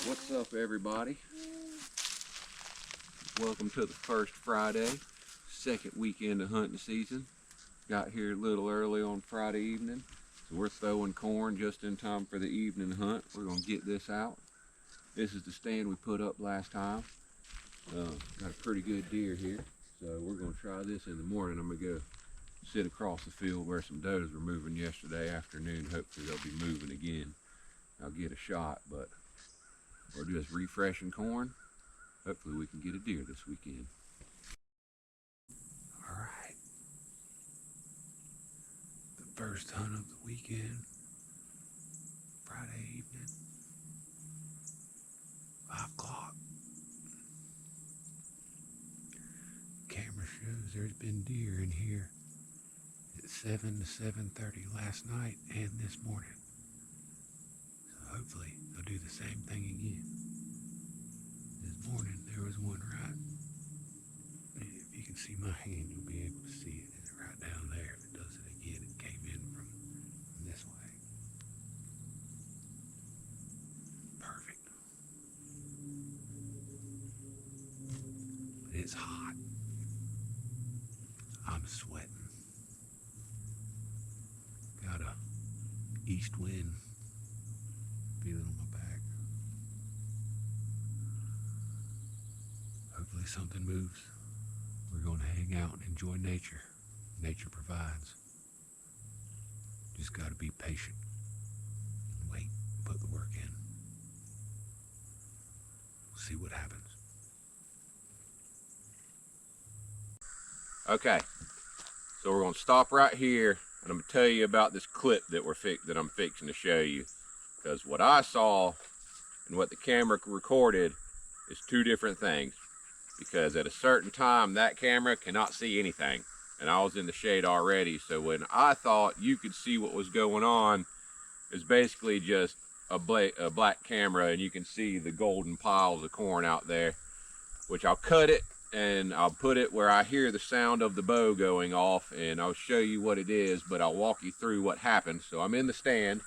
What's up, everybody? Welcome to the first Friday, second weekend of hunting season. Got here a little early on Friday evening, so we're throwing corn just in time for the evening hunt. We're gonna get this out. This is the stand we put up last time. Got a pretty good deer here, so we're gonna try this in the morning. I'm gonna go sit across the field where some does were moving yesterday afternoon. Hopefully they'll be moving again. I'll get a shot, but we're just refreshing corn. Hopefully we can get a deer this weekend. All right. The first hunt of the weekend. Friday evening. 5 o'clock. Camera shows there's been deer in here at 7 to 7:30 last night and this morning. So hopefully they'll do the same thing again. This morning there was one right, if you can see my hand, you'll be able to see it. It's right down there. If it does it again, it came in from this way. Perfect. But it's hot. I'm sweating. Got a east wind feeling on my back. Hopefully something moves. We're going to hang out and enjoy nature. Nature provides. Just got to be patient and wait, put the work in. We'll see what happens. Okay, so we're going to stop right here, and I'm going to tell you about this clip that I'm fixing to show you. Because what I saw and what the camera recorded is two different things. Because at a certain time, that camera cannot see anything. And I was in the shade already, so when I thought you could see what was going on, it's basically just a black camera, and you can see the golden piles of corn out there. Which I'll cut it, and I'll put it where I hear the sound of the bow going off, and I'll show you what it is, but I'll walk you through what happened. So I'm in the stand.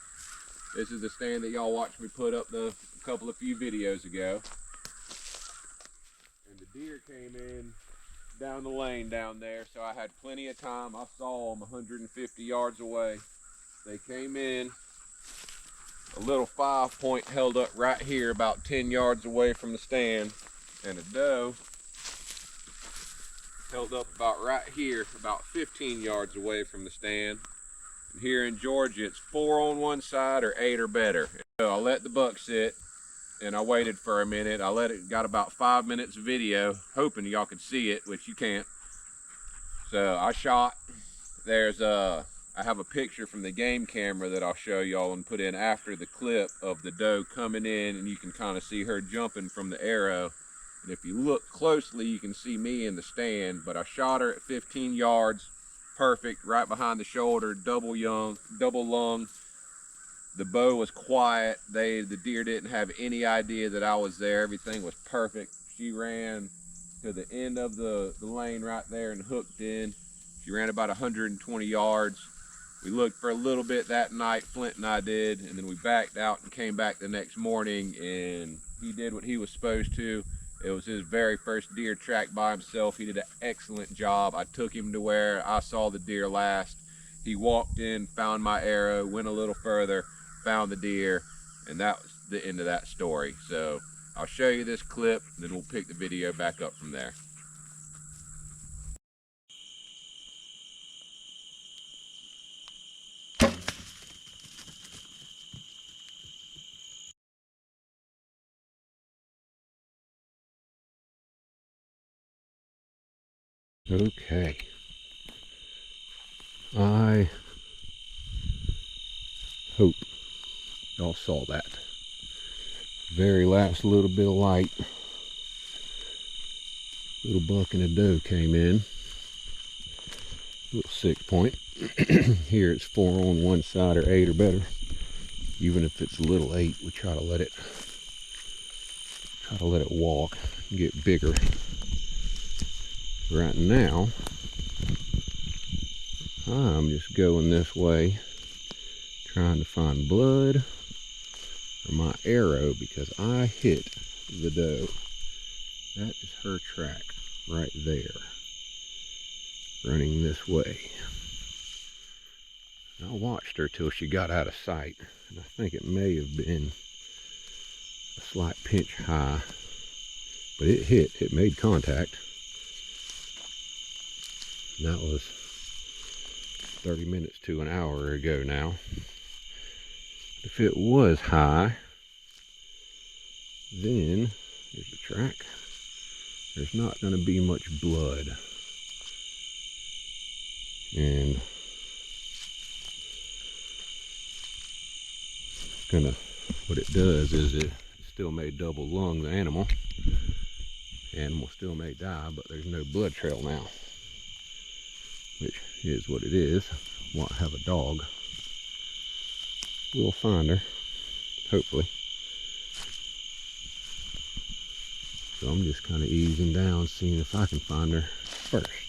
This is the stand that y'all watched me put up a few videos ago. And the deer came in down the lane down there, so I had plenty of time. I saw them 150 yards away. They came in. A little 5-point held up right here about 10 yards away from the stand. And a doe held up about right here, about 15 yards away from the stand. Here in Georgia, it's 4 on one side or 8 or better. So I let the buck sit, and I waited for a minute. I let it, got about 5 minutes of video, hoping y'all could see it, which you can't. So I shot. I have a picture from the game camera that I'll show y'all and put in after the clip of the doe coming in, and you can kind of see her jumping from the arrow. And if you look closely, you can see me in the stand, but I shot her at 15 yards. Perfect, right behind the shoulder, double lung. The bow was quiet. The deer didn't have any idea that I was there. Everything was perfect. She ran to the end of the lane right there and hooked in. She ran about 120 yards. We looked for a little bit that night, Flint and I did, and then we backed out and came back the next morning, and he did what he was supposed to. It was his very first deer track by himself. He did an excellent job. I took him to where I saw the deer last. He walked in, found my arrow, went a little further, found the deer, and that was the end of that story. So I'll show you this clip, then we'll pick the video back up from there. Okay, I hope y'all saw that. Very last little bit of light. Little buck and a doe came in. Little 6-point. Here it's 4 on one side or 8 or better. Even if it's a little 8, we try to let it walk and get bigger. Right now, I'm just going this way, trying to find blood or my arrow, because I hit the doe. That is her track right there, running this way. I watched her till she got out of sight, and I think it may have been a slight pinch high, but it made contact. And that was 30 minutes to an hour ago now. If it was high, then there's the track. There's not going to be much blood. And what it does is it still may double lung the animal. The animal still may die, but there's no blood trail now, which is what it is. Want to have a dog. We'll find her, hopefully. So I'm just kind of easing down, seeing if I can find her first.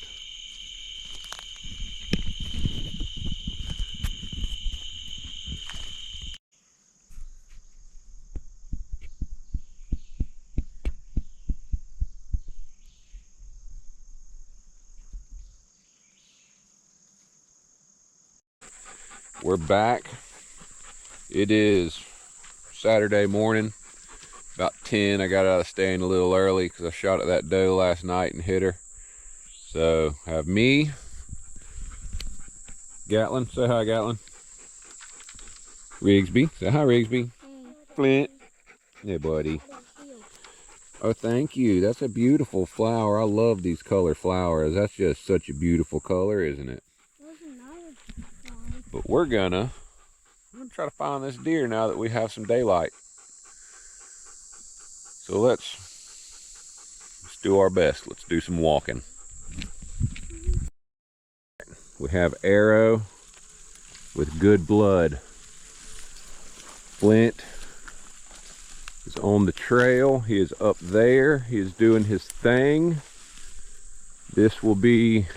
We're back. It is Saturday morning, about 10. I got out of staying a little early because I shot at that doe last night and hit her. So I have me, Gatlin, say hi Gatlin. Rigsby, say hi Rigsby. Flint, yeah buddy. Oh thank you, that's a beautiful flower. I love these color flowers. That's just such a beautiful color, isn't it? But we're gonna try to find this deer now that we have some daylight. So let's do our best. Let's do some walking. We have Arrow with good blood. Flint is on the trail. He is up there. He is doing his thing. This will be,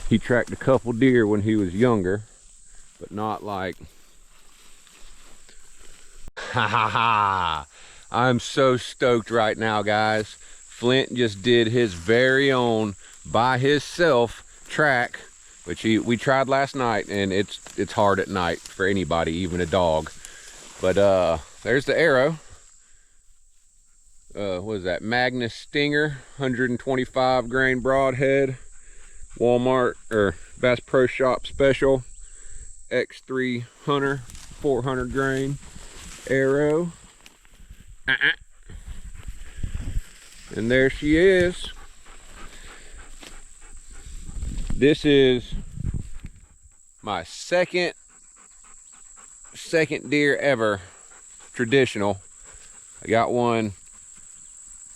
he tracked a couple deer when he was younger, but not like, ha ha ha. I'm so stoked right now, guys. Flint just did his very own, by himself, track, which we tried last night, and it's hard at night for anybody, even a dog. But there's the Arrow. What is that? Magnus Stinger, 125 grain broadhead, Walmart or Bass Pro Shop special, X3 Hunter, 400 grain Arrow. And there she is. This is my second deer ever, traditional. I got one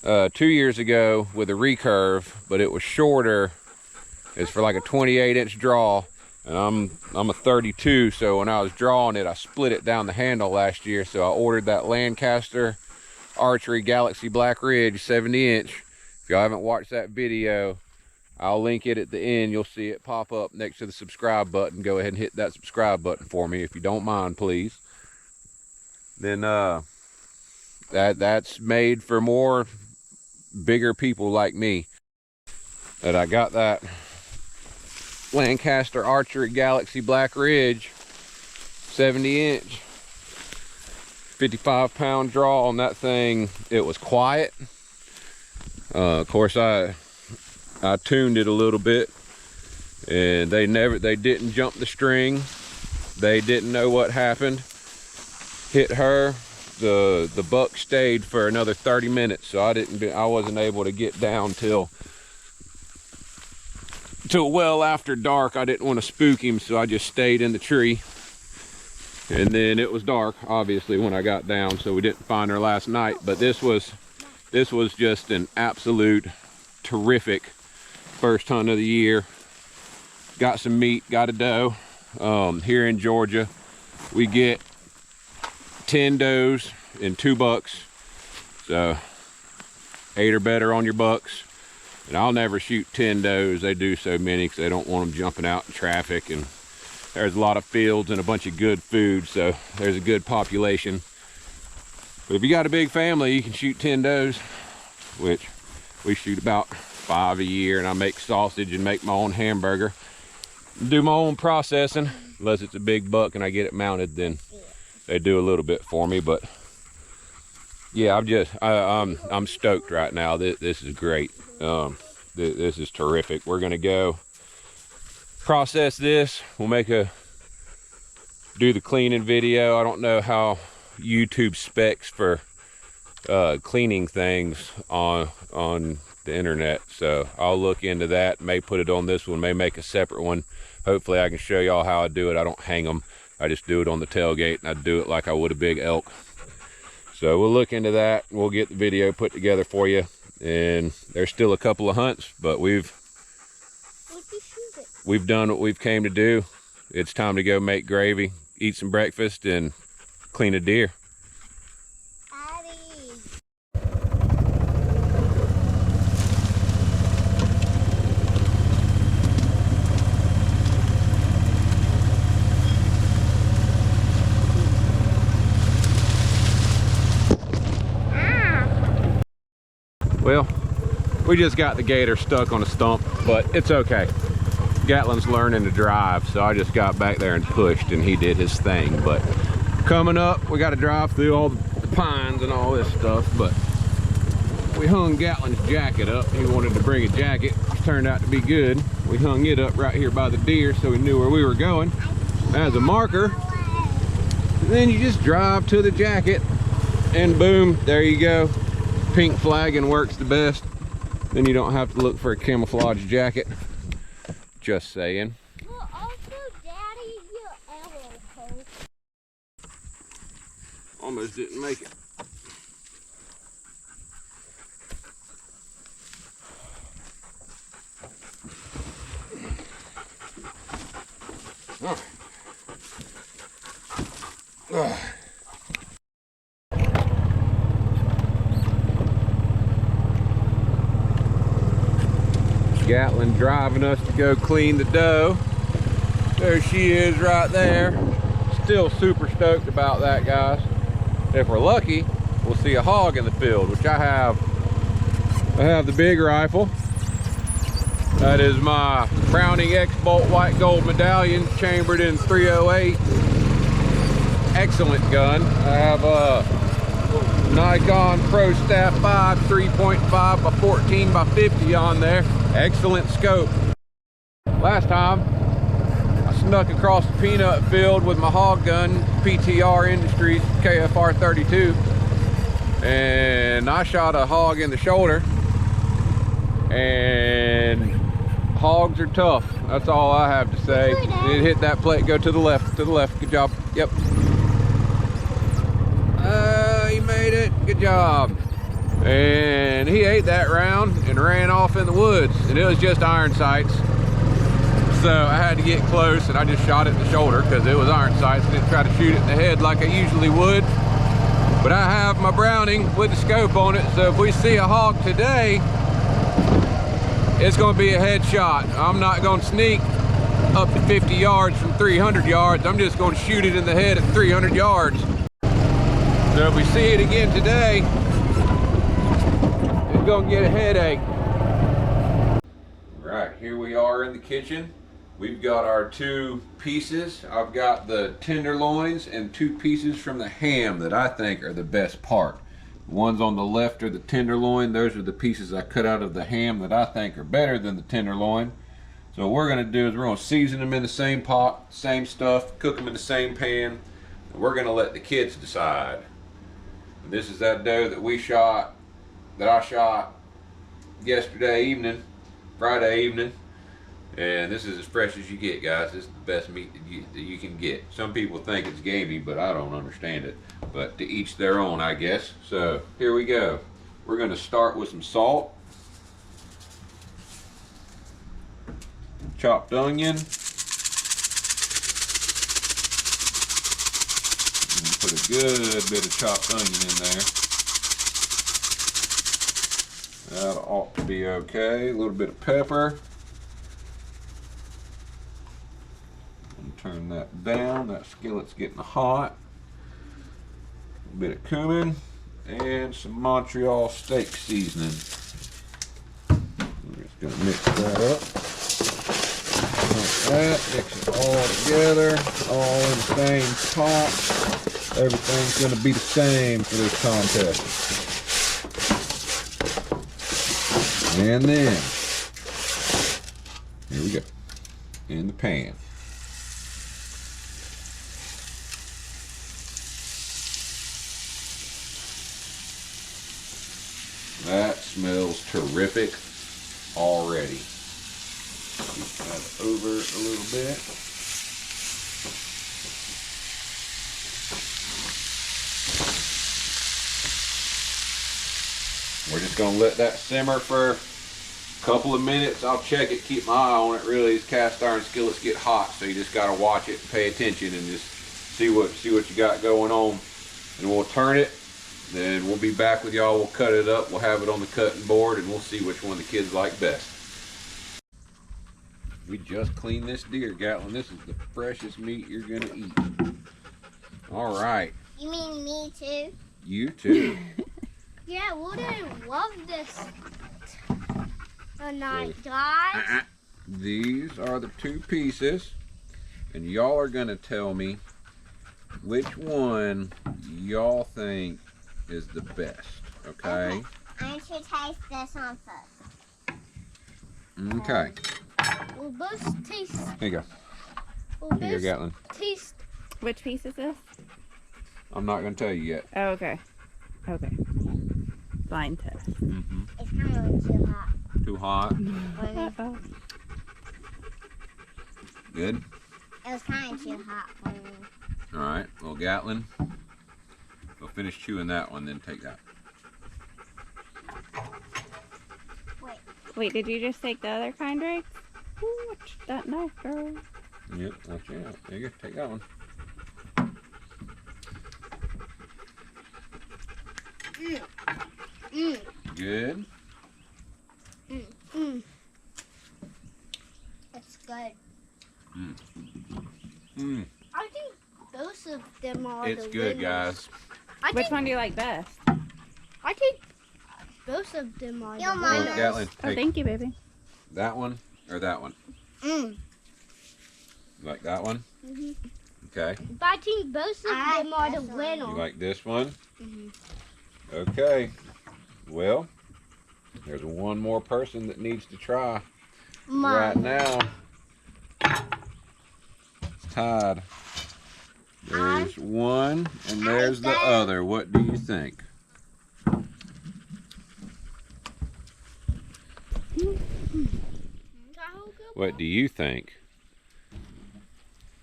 2 years ago with a recurve, but it was shorter. It's for like a 28-inch draw, and I'm a 32, so when I was drawing it, I split it down the handle last year. So I ordered that Lancaster Archery Galaxy Black Ridge 70-inch. If y'all haven't watched that video, I'll link it at the end. You'll see it pop up next to the subscribe button. Go ahead and hit that subscribe button for me if you don't mind, please. Then that's made for more bigger people like me. That I got that Lancaster Archery Galaxy Black Ridge 70-inch, 55-pound draw on that thing. It was quiet. Of course, I tuned it a little bit, and they didn't jump the string. They didn't know what happened. Hit her. The buck stayed for another 30 minutes, so I wasn't able to get down till well after dark. I didn't want to spook him, so I just stayed in the tree. And then it was dark, obviously, when I got down, so we didn't find her last night. But this was just an absolute terrific first hunt of the year. Got some meat, got a doe. Here in Georgia, we get 10 does and 2 bucks. So 8 or better on your bucks. And I'll never shoot 10 does. They do so many because they don't want them jumping out in traffic, and there's a lot of fields and a bunch of good food, so there's a good population. But if you got a big family, you can shoot 10 does, which we shoot about 5 a year, and I make sausage and make my own hamburger. Do my own processing, unless it's a big buck and I get it mounted, then they do a little bit for me. But yeah, I'm stoked right now. This is great. This is terrific. We're gonna go process this. We'll do the cleaning video. I don't know how YouTube specs for cleaning things on the internet, so I'll look into that. May put it on this one, may make a separate one. Hopefully I can show y'all how I do it. I don't hang them, I just do it on the tailgate, and I do it like I would a big elk. So we'll look into that. We'll get the video put together for you. And there's still a couple of hunts, but we've done what we've came to do. It's time to go make gravy, eat some breakfast, and clean a deer. Well, we just got the gator stuck on a stump, but it's okay. Gatlin's learning to drive, so I just got back there and pushed, and he did his thing. But coming up, we got to drive through all the pines and all this stuff, but we hung Gatlin's jacket up. He wanted to bring a jacket, which turned out to be good. We hung it up right here by the deer so we knew where we were going as a marker. And then you just drive to the jacket, and boom, there you go. Pink flagging works the best. Then you don't have to look for a camouflage jacket. Just saying. Well, also, Daddy, your arrow hole. Almost didn't make it. Gatlin driving us to go clean the doe. There she is right there. Still super stoked about that, guys. If we're lucky, we'll see a hog in the field, which I have the big rifle. That is my Browning X-Bolt white gold medallion, chambered in .308. Excellent gun. I have a Nikon Pro Staff 5 3.5 by 14 by 50 on there. Excellent scope. Last time I snuck across the peanut field with my hog gun, PTR Industries KFR 32, and I shot a hog in the shoulder. And hogs are tough. That's all I have to say. It hit that plate. Go to the left. To the left. Good job. Yep. He made it. Good job. And he ate that round and ran off in the woods, and it was just iron sights, so I had to get close, and I just shot it in the shoulder because it was iron sights. I didn't try to shoot it in the head like I usually would, but I have my Browning with the scope on it, so if we see a hog today, it's going to be a headshot. I'm not going to sneak up to 50 yards from 300 yards. I'm just going to shoot it in the head at 300 yards. So if we see it again today, it's gonna get a headache. Right, here we are in the kitchen. We've got our 2 pieces. I've got the tenderloins and 2 pieces from the ham that I think are the best part. The ones on the left are the tenderloin. Those are the pieces I cut out of the ham that I think are better than the tenderloin. So what we're gonna do is we're gonna season them in the same pot, same stuff, cook them in the same pan, and we're gonna let the kids decide. And this is that doe that I shot yesterday evening, Friday evening, and this is as fresh as you get, guys. This is the best meat that you can get. Some people think it's gamey, but I don't understand it. But to each their own, I guess. So here we go. We're going to start with some salt, chopped onion, and put a good bit of chopped onion in there. That ought to be okay. A little bit of pepper. And turn that down. That skillet's getting hot. A bit of cumin. and some Montreal steak seasoning. I'm just gonna mix that up. Like that, mix it all together, all in the same pot. Everything's gonna be the same for this contest. And then, here we go, in the pan. That smells terrific already. Keep that over a little bit. We're just going to let that simmer for a couple of minutes. I'll check it, keep my eye on it. Really, these cast iron skillets get hot, so you just got to watch it and pay attention and just see what you got going on. And we'll turn it. Then we'll be back with y'all. We'll cut it up. We'll have it on the cutting board, and we'll see which one the kids like best. We just cleaned this deer, Gatlin. This is the freshest meat you're going to eat. All right. You mean me too? You too. Yeah, wouldn't love this tonight, guys. These are the two pieces, and y'all are going to tell me which one y'all think is the best, okay? I should taste this one first. Okay. We'll both taste. Here you go. We'll Here you go, Gatlin. taste. Which piece is this? I'm not going to tell you yet. Oh, okay. Okay. Blind test. Mm-hmm. It's kind of too hot. Too hot? Uh-oh. Good? It was kind of too hot for me. All right. Well, Gatlin, we'll finish chewing that one, then take that. Wait, did you just take the other kind, Drake? Ooh, watch that knife, girl. Yep, watch out. There you go. Take that one. Good. It's good. I think both of them are It's the good, winners. guys. Which one do you like best? I think both of them are Yo, the Mama. winners. Gatlin, Oh, take thank you, baby. that one or that one. You like that one? Okay. But I think both of I them are like the this one. winners. You like this one? Okay. Well, there's one more person that needs to try right now. It's tied. There's one and there's the other. What do you think? What do you think?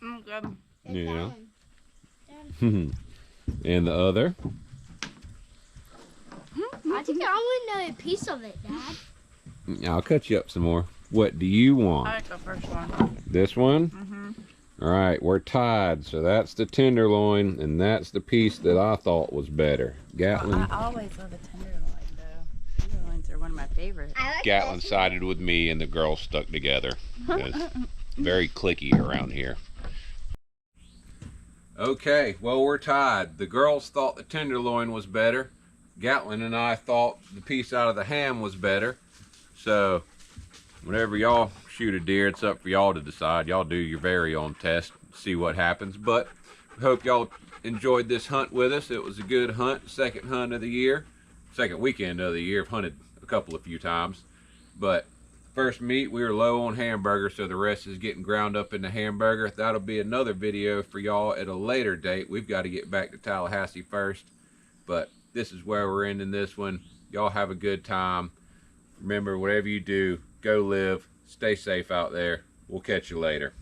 Good. Yeah. And the other? I think I want a piece of it, Dad. I'll cut you up some more. What do you want? I like the first one. This one? All right, we're tied. So that's the tenderloin, and that's the piece that I thought was better. Gatlin. I always love the tenderloin, though. Tenderloins are one of my favorites. I like Gatlin this. sided with me, and the girls stuck together. It's very cliquey around here. Okay, well, we're tied. The girls thought the tenderloin was better. Gatlin and I thought the piece out of the ham was better. So, whenever y'all shoot a deer, it's up for y'all to decide. Y'all do your very own test, see what happens. But we hope y'all enjoyed this hunt with us. It was a good hunt, second hunt of the year, second weekend of the year. I've hunted a few times. But first meat, we were low on hamburger, so the rest is getting ground up in the hamburger. That'll be another video for y'all at a later date. We've got to get back to Tallahassee first. But this is where we're ending this one. Y'all have a good time. Remember, whatever you do, go live. Stay safe out there. We'll catch you later.